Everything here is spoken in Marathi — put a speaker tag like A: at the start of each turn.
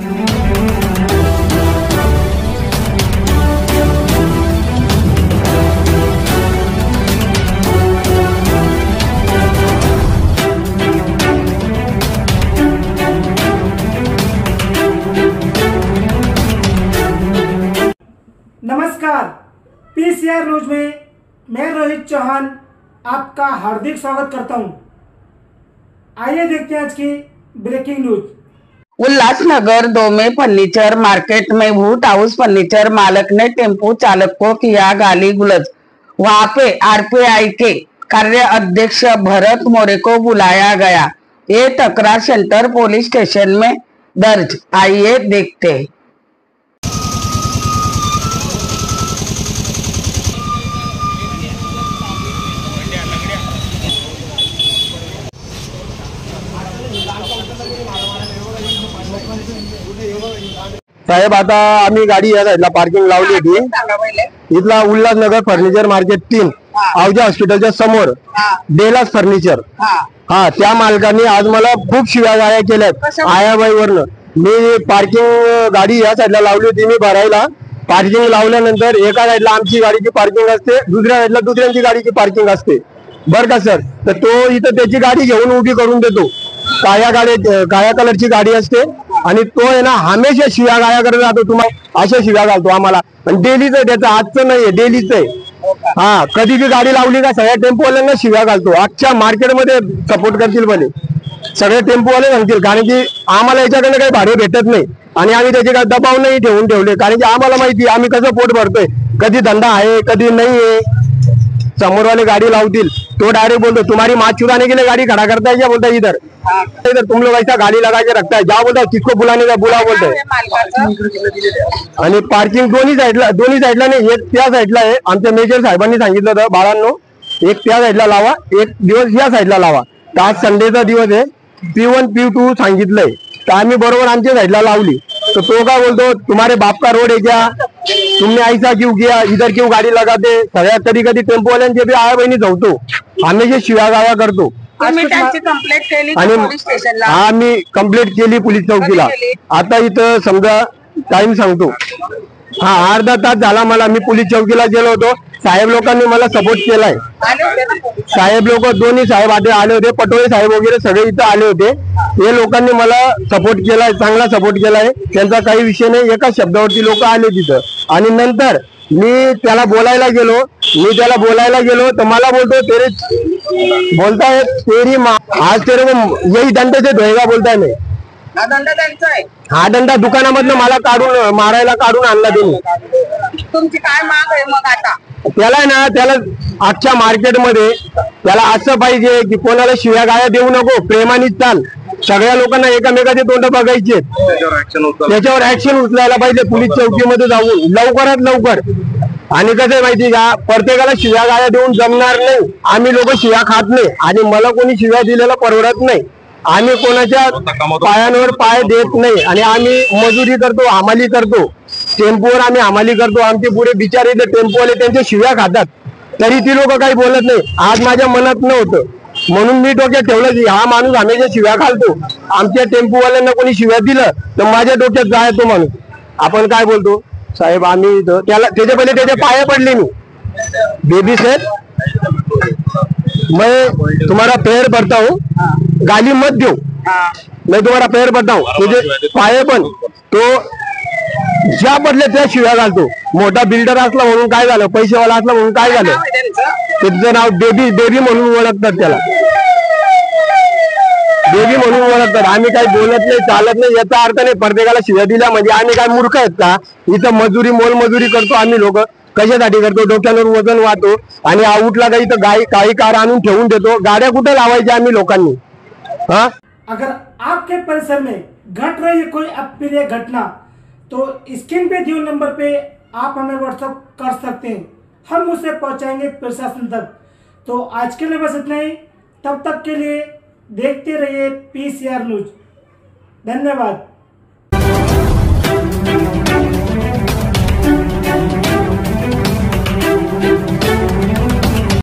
A: नमस्कार, पीसीआर न्यूज में मैं रोहित चौहान आपका हार्दिक स्वागत करता हूं। आइए देखते हैं आज की ब्रेकिंग न्यूज।
B: उल्लासनगर 2 में फर्नीचर मार्केट में वुड हाउस फर्नीचर मालिक ने टेम्पो चालक को किया गाली गुलज। वहां पे आरपीआई के कार्य अध्यक्ष भरत मोरे को बुलाया गया। ये तकरार सेंटर पुलिस स्टेशन में दर्ज। आइए देखते हैं।
C: साहेब, आता आम्ही गाडी या साईडला पार्किंग लावली होती। इथला उल्हासनगर फर्निचर मार्केट 3 आवजा हॉस्पिटलच्या समोर डेलास फर्निचर, त्या मालकाने आज मला खूप शिव्या गाळ्या केल्यात आयाबाईवरनं। मी पार्किंग गाडी या साईडला लावली होती, मी भरायला पार्किंग लावल्यानंतर एका साईडला आमची गाडीची पार्किंग असते, दुसऱ्या साईडला दुसऱ्यांची गाडीची पार्किंग असते, बरं का सर। तर तो इथं त्याची गाडी घेऊन उभी करून देतो, काळ्या कलरची गाडी असते, आणि तो आहे ना हमेशा शिव्या गाळ्या करत राहतो। तुम्हाला अशा शिव्या घालतो आम्हाला, आणि डेलीच आहे त्याचं, आजचं नाहीये, डेलीच आहे। कधी बी गाडी लावली का सगळ्या टेम्पोवाल्यांना शिव्या घालतो। अख्ख्या मार्केटमध्ये सपोर्ट करतील भले सगळे टेम्पोवाले सांगतील, कारण की आम्हाला याच्याकडे काही भाडे भेटत नाही, आणि आम्ही त्याचे काही दबाव नाही ठेवून ठेवले, कारण की आम्हाला माहिती आम्ही कसं पोट भरतोय, कधी धंदा आहे कधी नाही आहे। समोर वाले गाड़ी लावतील, तो डायरेक्ट बोलतो तुम्हारी माँ चुराने के लिए गाड़ी खड़ा करता है क्या, बोलता है इधर तुम लोग ऐसा गाड़ी लगा के रखता है, जा बोलता है किसको बुलाने का बुला बोलते हैं। आणि पार्किंग दोन्ही साईडला नाही, एक त्या साईडला आहे। आमच्या मेजर साहेबांनी सांगितलं होतं, बाळांनो एक त्या साईडला लावा, एक दिवस या साईडला लावा। तर आज संडेचा दिवस आहे, P1 P2 सांगितलंय, तर आम्ही बरोबर आमच्या साईडला लावली। तो काय बोलतो तुम्हारे बाप का रोड है क्या, तुमने ऐसा क्यों किया, इधर क्यों गाड़ी लगाते। सगळ्या कधी कधी टेम्पो वाल्यांचे बी आया बहिणी धावतो, हमेशा शिव्या गाळ्या करतो। आणि मी कंप्लेंट केली पोलीस चौकीला। आता इथं समजा टाइम सांगतो, अर्धा तास झाला मला, मी पोलीस चौकीला गेलो होतो। साहेब लोकांनी मला सपोर्ट केलाय, साहेब लोक दोन्ही साहेब आले होते, पटोळे साहेब वगैरे सगळे इथं आले होते। हे लोकांनी मला सपोर्ट केलाय, चांगला सपोर्ट केलाय, त्यांचा काही विषय नाही। एका शब्दावरती लोक आले तिथं, आणि नंतर मी त्याला बोलायला गेलो तर मला बोलतो बोलताय तेरी माँ, आज तेरे को यही दंड से धोएगा, बोलताय नाही। हा दंडा दुकानामधनं मला मारायला काढून आणला त्यांनी।
B: तुमची काय माग आहे मग आता?
C: त्याला आजच्या मार्केटमध्ये त्याला असं पाहिजे की कोणाला शिव्या गाळ्या देऊ नको, प्रेमानेच चाल। सगळ्या लोकांना एकामेकाचे तोंड बघायचे, त्याच्यावर ऍक्शन उचलायला पाहिजे पोलीस चौकीमध्ये जाऊन लवकरात लवकर। आणि कसं आहे माहिती का, प्रत्येकाला शिव्या गाळ्या देऊन जमणार नाही, आम्ही लोक शिव्या खात नाही, आणि मला कोणी शिव्या दिलेला परवडत नाही। आम्ही कोणाच्या पायांवर पाय देत नाही, आणि आम्ही मजुरी करतो, हमाली करतो, टेम्पोवर आम्ही हमाली करतो। आमचे पुढे बिचारे टेम्पोवाले त्यांच्या शिव्या खातात, तरी ती लोक काही बोलत नाही। आज माझ्या मनात नव्हतं, म्हणून मी डोक्यात ठेवलं की हा माणूस हमेशा शिव्या घालतो, आमच्या टेम्पोवाल्यांना कोणी शिव्या दिलं तर माझ्या डोक्यात जाय तो माणूस। आपण काय बोलतो साहेब, आम्ही त्याला त्याच्या पहिले त्याच्या पाया पडले मी, बेबी सर मैं तुम्हारा पैर भरता हूँ, गाली मत दो, मैं तुम्हारा पैर भरता हूँ, तुझे पाये पण तो ज्या पडले त्या शिव्या घालतो। मोठा बिल्डर असला म्हणून काय झालं, पैसेवाला असला म्हणून काय झालं, त्याचं नाव बेबी म्हणून ओळखतात, त्याला बेबी म्हणून ओळखतात। आम्ही काही बोलत नाही, चालत नाही, याचा अर्थ नाही प्रत्येकाला शिव्या दिल्या म्हणजे आम्ही काय मूर्ख आहेत का। इथं मोलमजुरी करतो आम्ही लोक, कशासाठी करतो, डोक्यावर वजन वाहतो, आणि आउटला काही तर काही कार आणून ठेवून देतो। गाड्या कुठे लावायच्या आम्ही लोकांनी।
A: अगर आपके परिसर में घट रही है कोई अप्रिय घटना, तो स्क्रीन पे दिए नंबर पे आप हमें व्हाट्सएप कर सकते हैं, हम उसे पहुंचाएंगे प्रशासन तक। तो आज के लिए बस इतना ही, तब तक के लिए देखते रहिए पीसीआर न्यूज। धन्यवाद।
D: Thank you.